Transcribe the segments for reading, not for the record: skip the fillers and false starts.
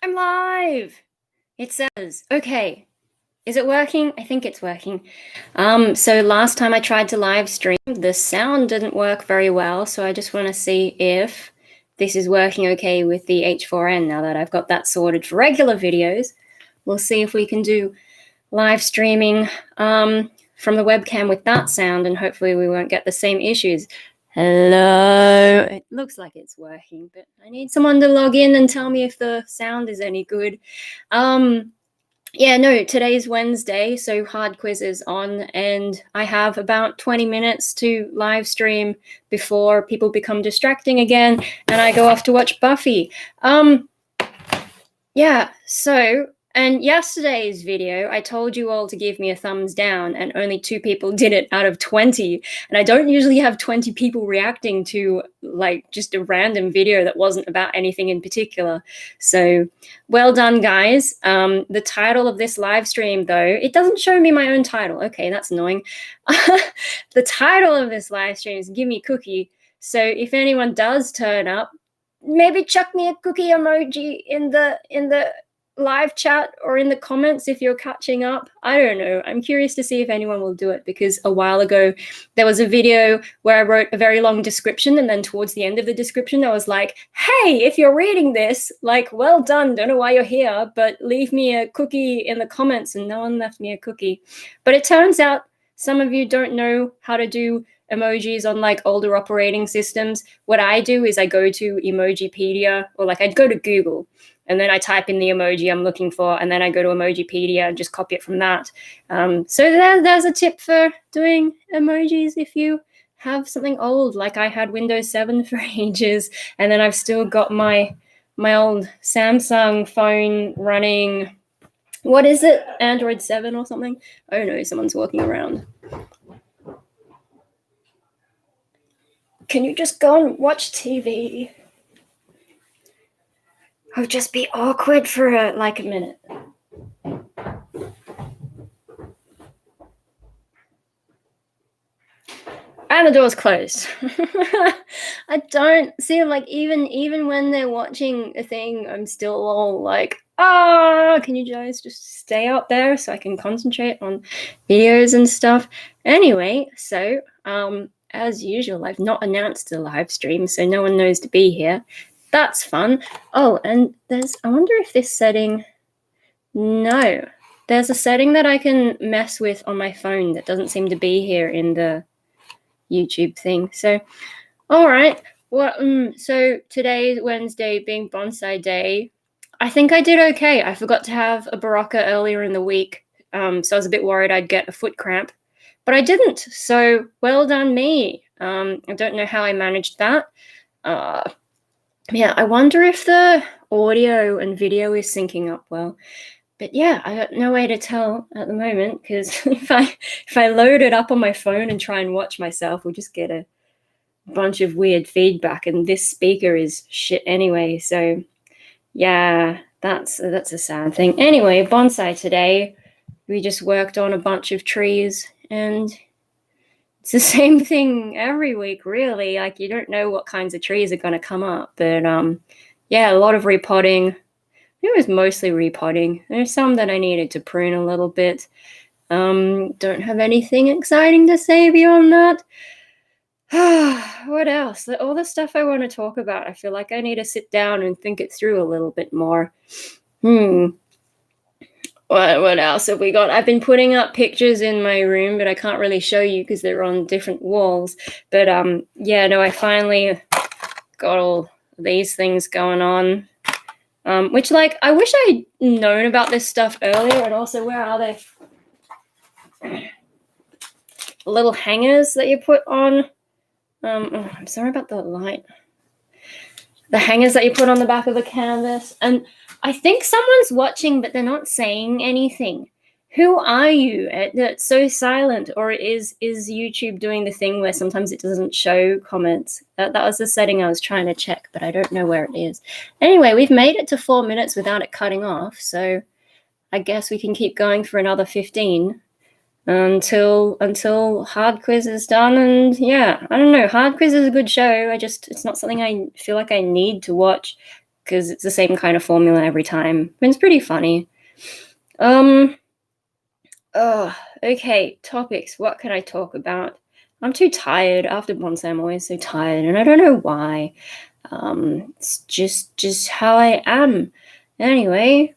I'm live. It says, okay. Is it working? I think it's working. So last time I tried to live stream, the sound didn't work very well. So I just want to see if this is working okay with the H4n now that I've got that sorted for regular videos. We'll see if we can do live streaming from the webcam with that sound, and hopefully we won't get the same issues. Hello. It looks like it's working, but I need someone to log in and tell me if the sound is any good. Yeah, no, today's Wednesday, so hard quiz is on, and I have about 20 minutes to live stream before people become distracting again, and I go off to watch Buffy. Yeah, so, and yesterday's video, I told you all to give me a thumbs down, and only 2 people did it out of 20. And I don't usually have 20 people reacting to, like, just a random video that wasn't about anything in particular. So, well done, guys. The title of this live stream, though, it doesn't show me my own title. Okay, that's annoying. The title of this live stream is Gimme Cookie. So if anyone does turn up, maybe chuck me a cookie emoji in the live chat or in the comments if you're catching up. I don't know. I'm curious to see if anyone will do it, because a while ago there was a video where I wrote a very long description, and then towards the end of the description I was like, hey, if you're reading this, like, well done, don't know why you're here, but leave me a cookie in the comments, and no one left me a cookie. But it turns out some of you don't know how to do emojis on like older operating systems. What I do is I go to Emojipedia, or like I'd go to Google, and then I type in the emoji I'm looking for, and then I go to Emojipedia and just copy it from that. So there's a tip for doing emojis if you have something old. Like I had Windows 7 for ages, and then I've still got my old Samsung phone running, what is it, Android 7 or something? Oh no, someone's walking around. Can you just go and watch TV? I'll just be awkward for like a minute. And the door's closed. I don't see, like, even when they're watching a thing, I'm still all like, can you guys just stay out there so I can concentrate on videos and stuff? Anyway, so as usual, I've not announced the live stream, so no one knows to be here. That's fun. Oh, and I wonder if this setting, no, there's a setting that I can mess with on my phone that doesn't seem to be here in the YouTube thing. So, all right. Well, so today's Wednesday, being bonsai day, I think I did okay. I forgot to have a Baraka earlier in the week, so I was a bit worried I'd get a foot cramp, but I didn't. So well done me. I don't know how I managed that. Yeah, I wonder if the audio and video is syncing up well. But yeah, I got no way to tell at the moment, because if I load it up on my phone and try and watch myself, we'll just get a bunch of weird feedback, and this speaker is shit anyway. So yeah, that's a sad thing. Anyway, bonsai today, we just worked on a bunch of trees, and it's the same thing every week, really. Like, you don't know what kinds of trees are going to come up, but yeah, a lot of repotting. It was mostly repotting. There's some that I needed to prune a little bit. Don't have anything exciting to say beyond that. What else? All the stuff I want to talk about, I feel like I need to sit down and think it through a little bit more. What else have we got? I've been putting up pictures in my room, but I can't really show you because they're on different walls. But yeah, no, I finally got all these things going on. Which, like, I wish I'd known about this stuff earlier. And also, where are they? Little hangers that you put on. I'm sorry about the light. The hangers that you put on the back of the canvas. And I think someone's watching, but they're not saying anything. Who are you? That's so silent. Or is YouTube doing the thing where sometimes it doesn't show comments? That was the setting I was trying to check, but I don't know where it is. Anyway, we've made it to 4 minutes without it cutting off, so I guess we can keep going for another 15 until Hard Quiz is done. And yeah, I don't know. Hard Quiz is a good show. It's not something I feel like I need to watch because it's the same kind of formula every time. It's pretty funny. Okay, topics. What can I talk about? I'm too tired. After once, I'm always so tired, and I don't know why. It's just how I am. Anyway.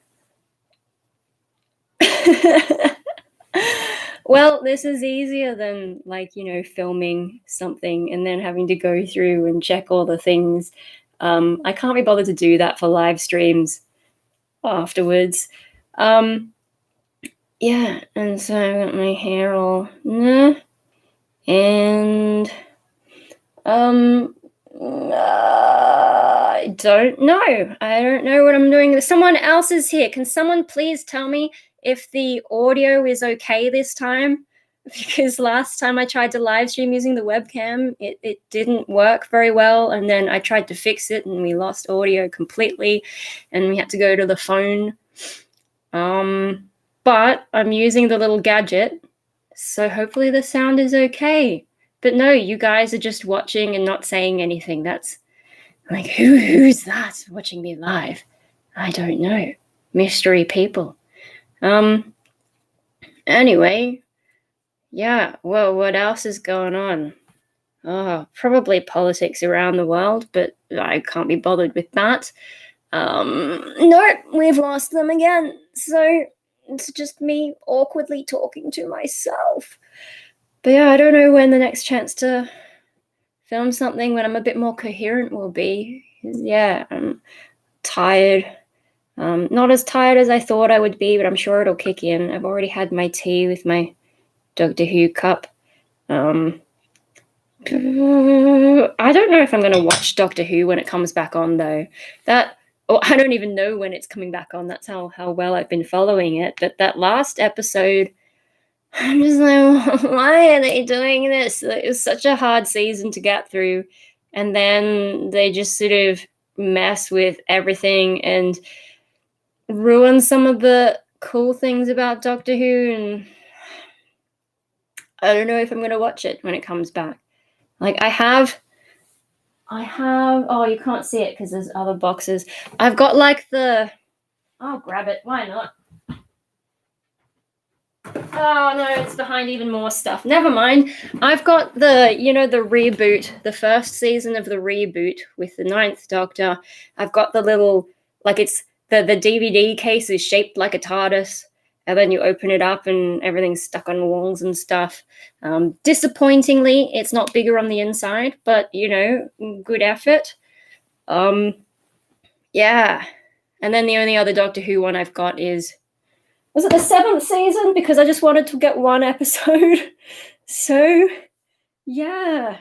Well, this is easier than, like, filming something and then having to go through and check all the things. I can't be bothered to do that for live streams afterwards. Yeah, and so I got my hair all and I don't know. I don't know what I'm doing. Someone else is here. Can someone please tell me if the audio is okay this time? Because last time I tried to live stream using the webcam, it didn't work very well. And then I tried to fix it and we lost audio completely and we had to go to the phone. But I'm using the little gadget, so hopefully the sound is okay. But no, you guys are just watching and not saying anything. That's like, who's that watching me live? I don't know. Mystery people. Anyway, yeah, well, what else is going on? Oh, probably politics around the world, but I can't be bothered with that. Nope, we've lost them again. So it's just me awkwardly talking to myself. But yeah, I don't know when the next chance to film something when I'm a bit more coherent will be. Yeah, I'm tired. Not as tired as I thought I would be, but I'm sure it'll kick in. I've already had my tea with my Doctor Who cup. I don't know if I'm going to watch Doctor Who when it comes back on, though. I don't even know when it's coming back on. That's how well I've been following it. But that last episode, I'm just like, why are they doing this? It was such a hard season to get through. And then they just sort of mess with everything and ruin some of the cool things about Doctor Who. And I don't know if I'm going to watch it when it comes back. Like, I have, oh, you can't see it because there's other boxes. I've got like I'll grab it. Why not? Oh no, it's behind even more stuff. Never mind. I've got the reboot, the first season of the reboot with the Ninth Doctor. I've got the little, like, it's the DVD case is shaped like a TARDIS, and then you open it up and everything's stuck on walls and stuff. Disappointingly, it's not bigger on the inside, but good effort. Yeah. And then the only other Doctor Who one I've got was it the 7th season? Because I just wanted to get one episode. So, yeah.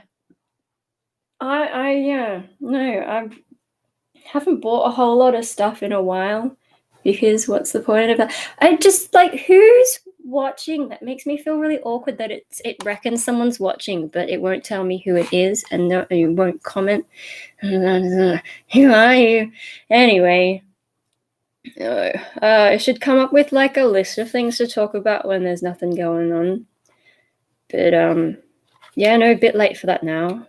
I haven't bought a whole lot of stuff in a while because what's the point of that? I just, like, who's watching? That makes me feel really awkward that it reckons someone's watching, but it won't tell me who it is and no, it won't comment. Who are you? Anyway. I should come up with like a list of things to talk about when there's nothing going on. But yeah, no, a bit late for that now.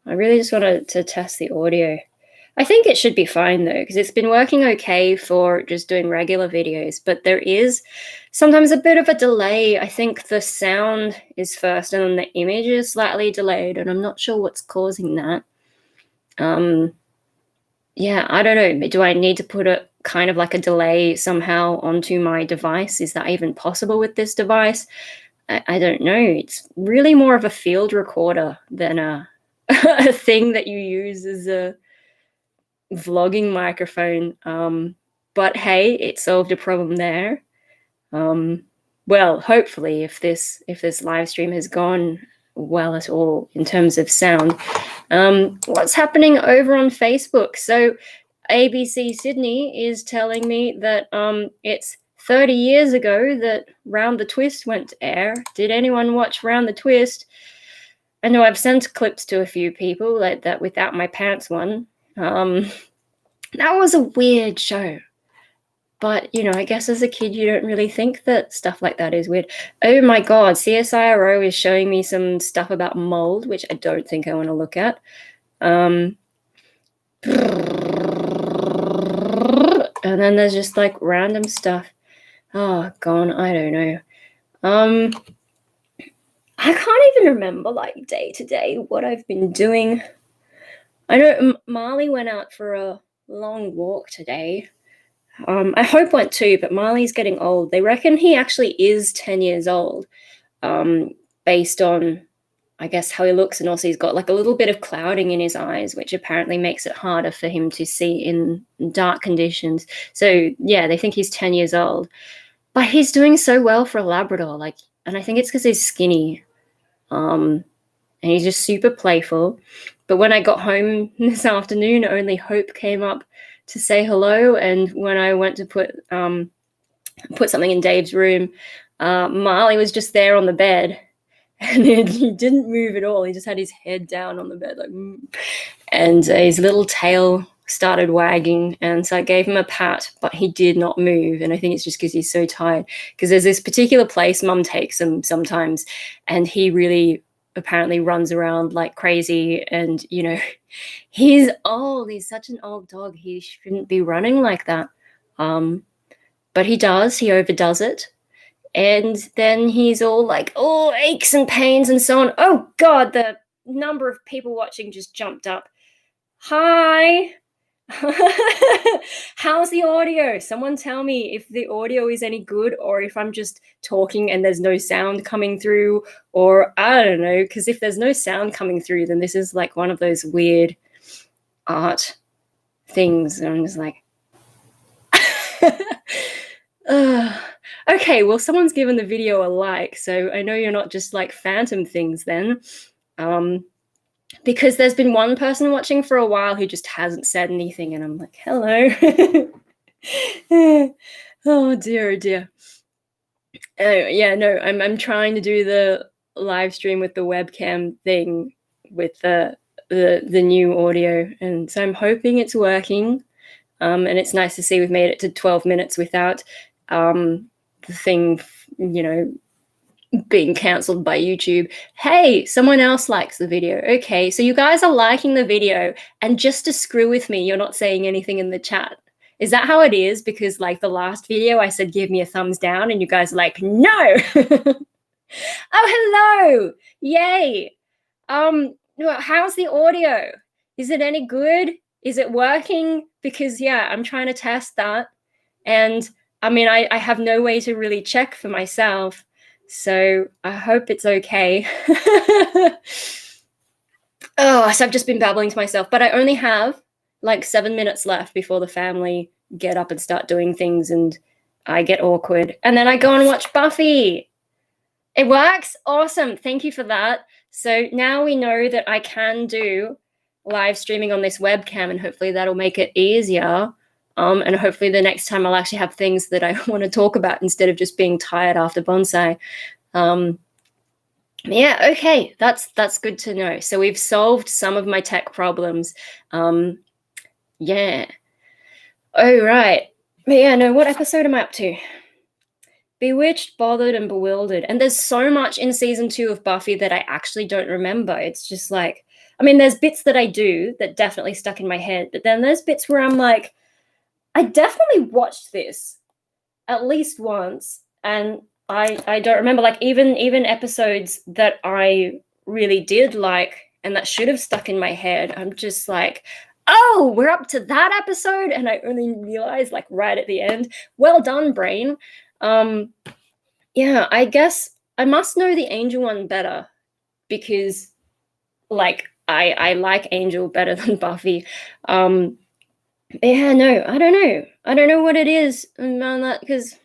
I really just wanted to test the audio. I think it should be fine though, because it's been working okay for just doing regular videos, but there is sometimes a bit of a delay. I think the sound is first and then the image is slightly delayed, and I'm not sure what's causing that. Yeah, I don't know. Do I need to put a kind of like a delay somehow onto my device? Is that even possible with this device? I don't know. It's really more of a field recorder than a thing that you use as a vlogging microphone. But hey, it solved a problem there. Well, hopefully, if this live stream has gone well at all in terms of sound. What's happening over on Facebook? So ABC Sydney is telling me that it's 30 years ago that Round the Twist went to air. Did anyone watch Round the Twist? I know I've sent clips to a few people, like that Without My Pants one. That was a weird show. But, I guess as a kid, you don't really think that stuff like that is weird. Oh my God, CSIRO is showing me some stuff about mold, which I don't think I want to look at. And then there's just like random stuff. Oh, gone. I don't know. I can't even remember like day to day what I've been doing. I know Marley went out for a long walk today. I hope went too, but Marley's getting old. They reckon he actually is 10 years old, based on, I guess, how he looks, and also he's got like a little bit of clouding in his eyes, which apparently makes it harder for him to see in dark conditions. So yeah, they think he's 10 years old, but he's doing so well for a Labrador. Like, and I think it's because he's skinny, and he's just super playful. But when I got home this afternoon, only Hope came up to say hello, and when I went to put something in Dave's room, Marley was just there on the bed. And he didn't move at all. He just had his head down on the bed, like, and his little tail started wagging. And so I gave him a pat, but he did not move. And I think it's just because he's so tired. Because there's this particular place Mum takes him sometimes, and he really apparently runs around like crazy. And, you know, he's old. He's such an old dog. He shouldn't be running like that. But he does. He overdoes it. And then he's all like, oh, aches and pains and so on. Oh, God, the number of people watching just jumped up. Hi. How's the audio? Someone tell me if the audio is any good, or if I'm just talking and there's no sound coming through, or I don't know, because if there's no sound coming through, then this is like one of those weird art things. And I'm just like, okay, well, someone's given the video a like, so I know you're not just like phantom things then. Because there's been one person watching for a while who just hasn't said anything, and I'm like, hello. Oh dear, oh dear. Yeah, no, I'm trying to do the live stream with the webcam thing with the new audio, and so I'm hoping it's working. And it's nice to see we've made it to 12 minutes without the thing, you know, being cancelled by YouTube. Hey, someone else likes the video. Okay, so you guys are liking the video, and just to screw with me, you're not saying anything in the chat. Is that how it is? Because like the last video, I said, give me a thumbs down, and you guys are like, no. Oh, hello. Yay. How's the audio? Is it any good? Is it working? Because yeah, I'm trying to test that. And I mean, I have no way to really check for myself. So I hope it's okay. Oh, so I've just been babbling to myself, but I only have like 7 minutes left before the family get up and start doing things, and I get awkward. And then I go and watch Buffy. It works? Awesome. Thank you for that. So now we know that I can do live streaming on this webcam, and hopefully that'll make it easier. And hopefully the next time I'll actually have things that I want to talk about instead of just being tired after bonsai. Yeah, okay, that's good to know. So we've solved some of my tech problems. Yeah. Oh, right. But yeah, no, what episode am I up to? Bewitched, Bothered, and Bewildered. And there's so much in season 2 of Buffy that I actually don't remember. It's just like, I mean, there's bits that I do that definitely stuck in my head, but then there's bits where I'm like, I definitely watched this at least once, and I don't remember, like, even episodes that I really did like and that should have stuck in my head. I'm just like, oh, we're up to that episode, and I only realized like right at the end. Well done, brain. Yeah, I guess I must know the Angel one better, because like I like Angel better than Buffy. Yeah, no, I don't know what it is on that, because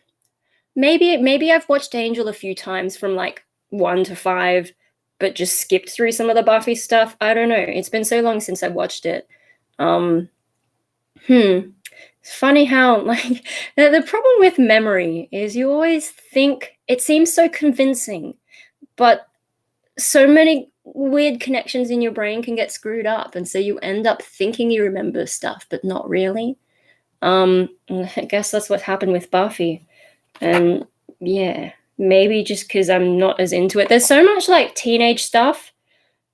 maybe I've watched Angel a few times from like 1 to 5, but just skipped through some of the Buffy stuff. I don't know. It's been so long since I watched it. It's funny how like the problem with memory is you always think it seems so convincing, but so many weird connections in your brain can get screwed up, and so you end up thinking you remember stuff but not really. I guess that's what happened with Buffy. And yeah, maybe just because I'm not as into it. There's so much like teenage stuff,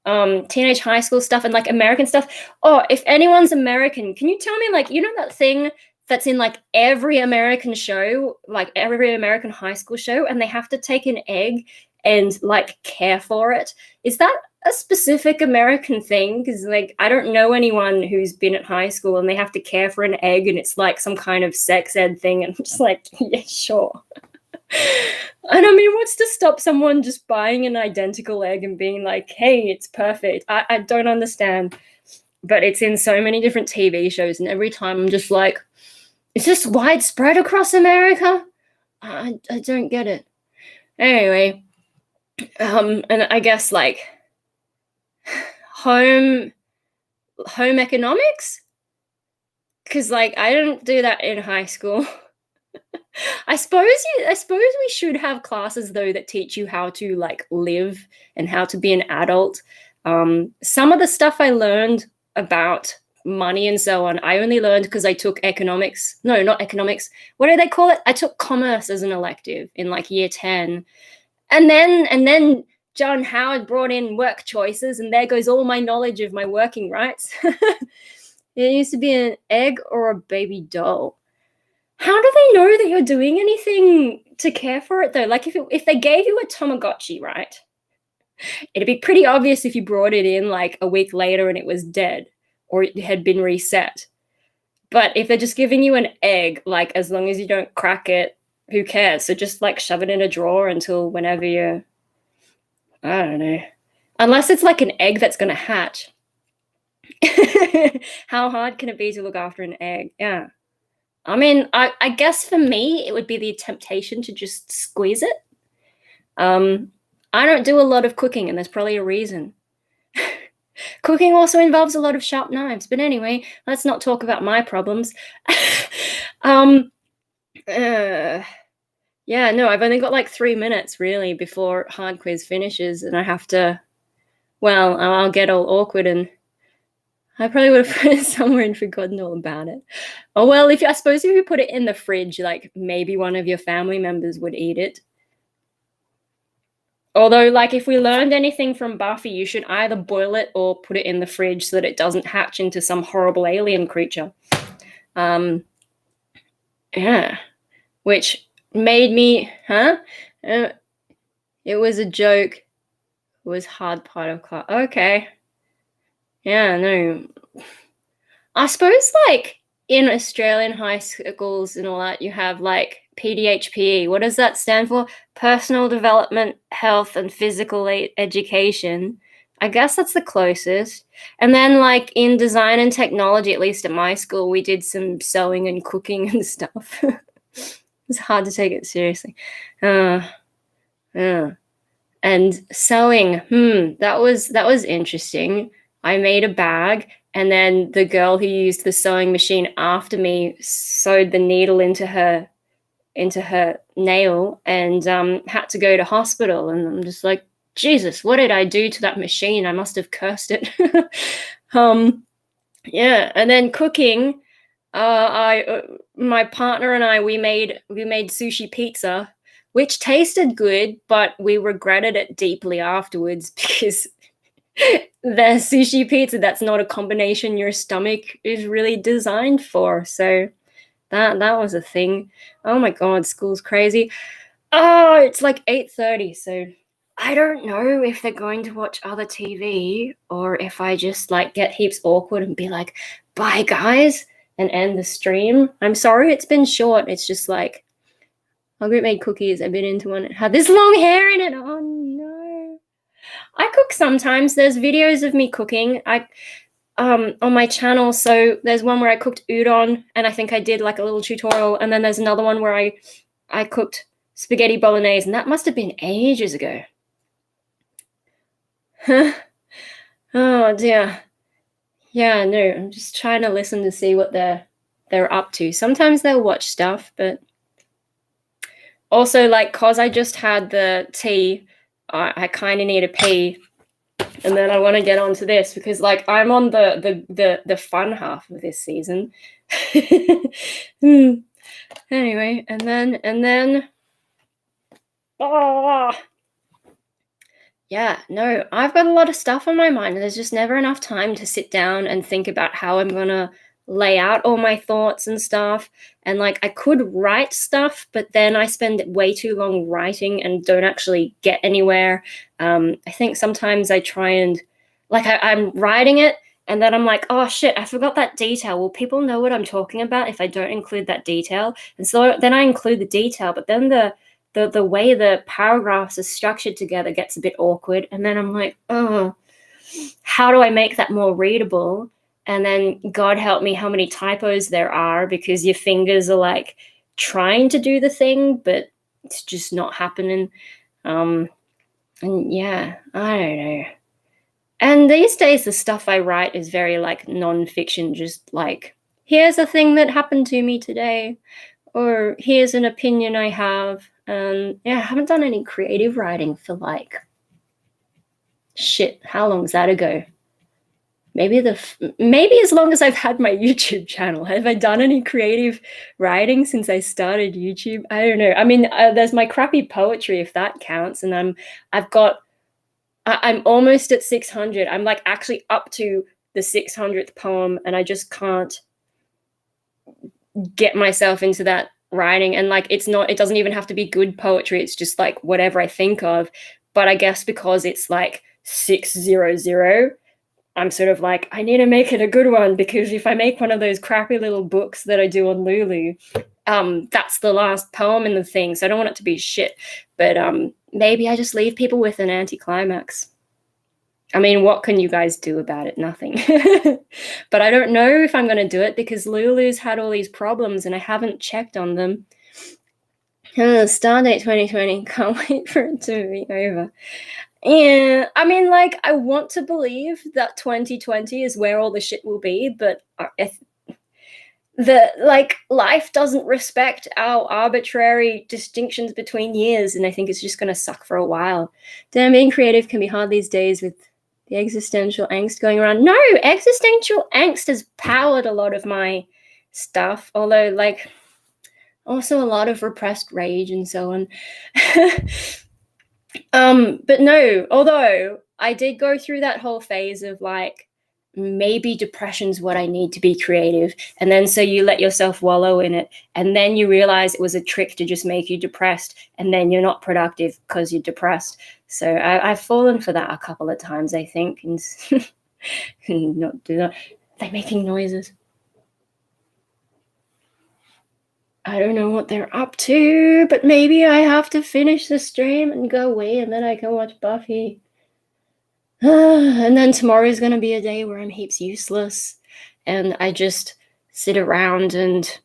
teenage high school stuff, and like American stuff. Oh, if anyone's American, can you tell me, like, you know that thing that's in like every American show, like every American high school show, and they have to take an egg and like care for it. Is that a specific American thing? Because like I don't know anyone who's been at high school and they have to care for an egg and it's like some kind of sex ed thing, and I'm just like, yeah, sure. And I mean, what's to stop someone just buying an identical egg and being like, hey, it's perfect? I don't understand. But it's in so many different TV shows, and every time I'm just like, is this widespread across America? I don't get it. Anyway, and I guess like home economics, because like I didn't do that in high school. I suppose we should have classes though that teach you how to like live and how to be an adult. Some of the stuff I learned about money and so on, I only learned because I took economics. No, not economics. What do they call it? I took commerce as an elective in like year 10. And then John Howard brought in work choices, and there goes all my knowledge of my working rights. It used to be an egg or a baby doll. How do they know that you're doing anything to care for it though? Like if they gave you a Tamagotchi, right? It'd be pretty obvious if you brought it in like a week later and it was dead or it had been reset. But if they're just giving you an egg, like as long as you don't crack it, who cares? So just like shove it in a drawer until whenever you, I don't know. Unless it's like an egg that's gonna hatch. How hard can it be to look after an egg? Yeah. I mean, I guess for me, it would be the temptation to just squeeze it. I don't do a lot of cooking, and there's probably a reason. Cooking also involves a lot of sharp knives. But anyway, let's not talk about my problems. Yeah, no, I've only got like 3 minutes really before hard quiz finishes, and I have to, well, I'll get all awkward and I probably would have put it somewhere and forgotten all about it. Oh, well, I suppose if you put it in the fridge, like maybe one of your family members would eat it. Although, like, if we learned anything from Buffy, you should either boil it or put it in the fridge so that it doesn't hatch into some horrible alien creature. Yeah. Which made me, it was a joke. It was hard part of class. Okay. Yeah, no. I suppose, like, in Australian high schools and all that, you have, like, PDHPE. What does that stand for? Personal Development, Health, and Physical Education. I guess that's the closest. And then, like, in design and technology, at least at my school, we did some sewing and cooking and stuff. It's hard to take it seriously. And sewing, that was interesting. I made a bag, and then the girl who used the sewing machine after me sewed the needle into her nail and had to go to hospital. And I'm just like, Jesus, what did I do to that machine? I must have cursed it. Yeah, and then cooking. My partner and I, we made sushi pizza, which tasted good, but we regretted it deeply afterwards because the sushi pizza, that's not a combination your stomach is really designed for. So that was a thing. Oh my God, school's crazy. Oh, it's like 8:30, so I don't know if they're going to watch other TV or if I just like get heaps awkward and be like, bye guys, and end the stream. I'm sorry it's been short. It's just like, my group made cookies. I bit into one. It had this long hair in it. Oh no. I cook sometimes. There's videos of me cooking. On my channel. So there's one where I cooked udon, and I think I did like a little tutorial. And then there's another one where I cooked spaghetti bolognese, and that must have been ages ago. Huh? Oh dear. Yeah, no, I'm just trying to listen to see what they're up to. Sometimes they'll watch stuff, but also like, cause I just had the tea, I kind of need a pee, and then I want to get onto this because like I'm on the fun half of this season. Anyway, and then yeah, no, I've got a lot of stuff on my mind, and there's just never enough time to sit down and think about how I'm gonna lay out all my thoughts and stuff. And like I could write stuff, but then I spend way too long writing and don't actually get anywhere. I think sometimes I try and like I'm writing it and then I'm like, oh shit, I forgot that detail. Will people know what I'm talking about if I don't include that detail? And so then I include the detail, but then the way the paragraphs are structured together gets a bit awkward. And then I'm like, oh, how do I make that more readable? And then God help me how many typos there are because your fingers are like trying to do the thing, but it's just not happening. And yeah, I don't know. And these days, the stuff I write is very like non-fiction, just like, here's a thing that happened to me today, or here's an opinion I have. And yeah, I haven't done any creative writing for like, shit, how long is that ago? Maybe as long as I've had my YouTube channel. Have I done any creative writing since I started YouTube? I don't know. I mean, there's my crappy poetry, if that counts, and I'm almost at 600. I'm like actually up to the 600th poem, and I just can't get myself into that writing. And like, it doesn't even have to be good poetry. It's just like whatever I think of. But I guess because it's like 600, I'm sort of like, I need to make it a good one, because if I make one of those crappy little books that I do on Lulu, that's the last poem in the thing. So I don't want it to be shit. But maybe I just leave people with an anticlimax. I mean, what can you guys do about it? Nothing. But I don't know if I'm going to do it because Lulu's had all these problems and I haven't checked on them. Stardate 2020. Can't wait for it to be over. Yeah, I mean, like, I want to believe that 2020 is where all the shit will be, but life doesn't respect our arbitrary distinctions between years, and I think it's just going to suck for a while. Damn, being creative can be hard these days with the existential angst going around. No, existential angst has powered a lot of my stuff, although, like, also a lot of repressed rage and so on. But no, although I did go through that whole phase of like, maybe depression's what I need to be creative. And then so you let yourself wallow in it. And then you realize it was a trick to just make you depressed. And then you're not productive because you're depressed. So I've fallen for that a couple of times, I think. And not do that. They're making noises. I don't know what they're up to, but maybe I have to finish the stream and go away and then I can watch Buffy. And then tomorrow's going to be a day where I'm heaps useless and I just sit around and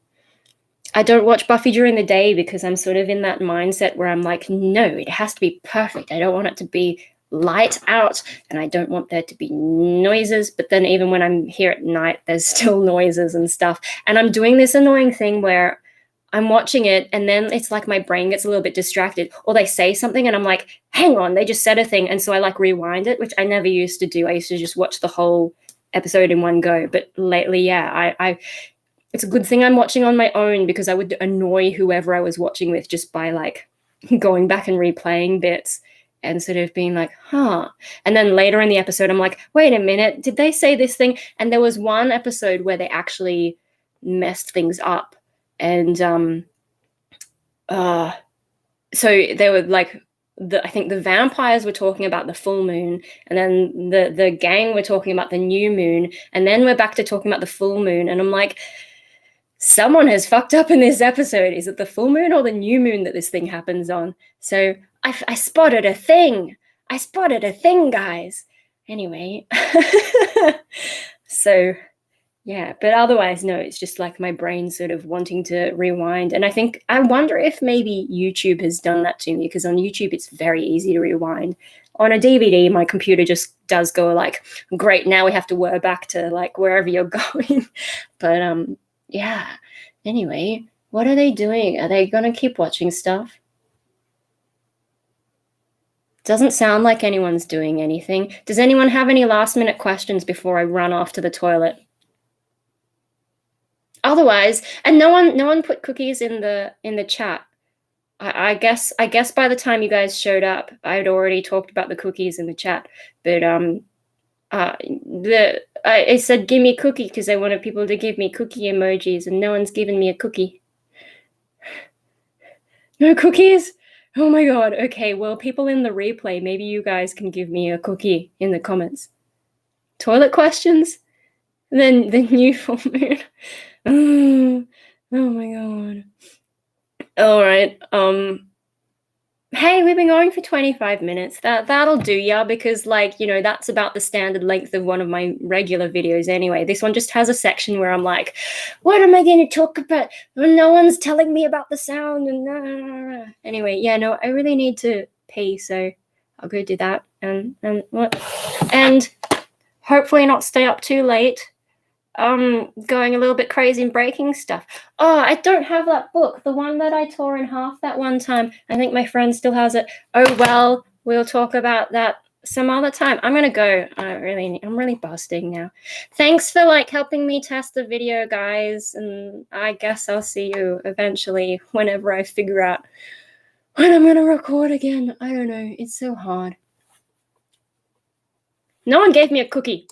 I don't watch Buffy during the day because I'm sort of in that mindset where I'm like, no, it has to be perfect. I don't want it to be light out and I don't want there to be noises. But then even when I'm here at night, there's still noises and stuff. And I'm doing this annoying thing where I'm watching it and then it's like my brain gets a little bit distracted, or they say something and I'm like, hang on, they just said a thing. And so I like rewind it, which I never used to do. I used to just watch the whole episode in one go. But lately, yeah, I it's a good thing I'm watching on my own because I would annoy whoever I was watching with just by like going back and replaying bits and sort of being like, huh. And then later in the episode, I'm like, wait a minute, did they say this thing? And there was one episode where they actually messed things up. And so they were like, I think the vampires were talking about the full moon, and then the gang were talking about the new moon, and then we're back to talking about the full moon. And I'm like, someone has fucked up in this episode. Is it the full moon or the new moon that this thing happens on? So I spotted a thing. I spotted a thing, guys. Anyway, so yeah, but otherwise, no, it's just like my brain sort of wanting to rewind. And I wonder if maybe YouTube has done that to me, because on YouTube, it's very easy to rewind. On a DVD, my computer just does go like, great, now we have to whir back to like wherever you're going. But yeah, anyway, what are they doing? Are they going to keep watching stuff? Doesn't sound like anyone's doing anything. Does anyone have any last minute questions before I run off to the toilet? Otherwise, and no one put cookies in the chat. I guess by the time you guys showed up, I'd already talked about the cookies in the chat. But I said gimme cookie because I wanted people to give me cookie emojis, and no one's given me a cookie. No cookies? Oh my god. Okay, well, people in the replay, maybe you guys can give me a cookie in the comments. Toilet questions? Then new full moon. Oh my god. All right. Hey, we've been going for 25 minutes. That'll do ya, because like, you know, that's about the standard length of one of my regular videos anyway. This one just has a section where I'm like, what am I going to talk about? No one's telling me about the sound and anyway, yeah, no, I really need to pee, so I'll go do that and what? And hopefully not stay up too late. Going a little bit crazy and breaking stuff. Oh, I don't have that book, the one that I tore in half that one time. I think my friend still has it. Oh well, we'll talk about that some other time. I'm gonna go. I'm really busting now. Thanks for like helping me test the video, guys, and I guess I'll see you eventually whenever I figure out when I'm gonna record again. I don't know. It's so hard. No one gave me a cookie.